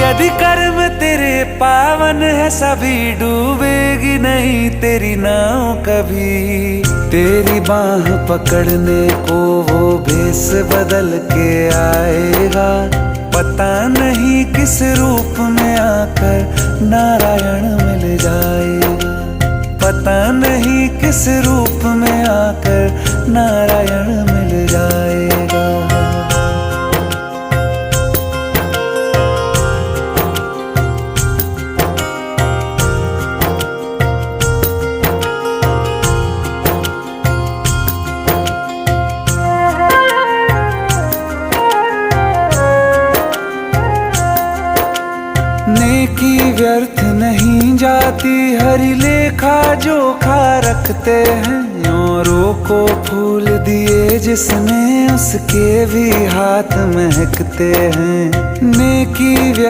यदि कर्म तेरे पावन है सभी, डूबेगी नहीं तेरी नाव कभी। तेरी बाह पकड़ने को वो भेष बदल के आएगा, पता नहीं किस रूप में आकर नारायण मिल जाएगा। पता नहीं किस रूप में आकर नारायण मिल जाएगा। नेकी व्यर्थ नहीं जाती, हरि लेखा जोखा रखते हैं। औरों को फूल दिए जिसने, उसके भी हाथ महकते हैं। नेकी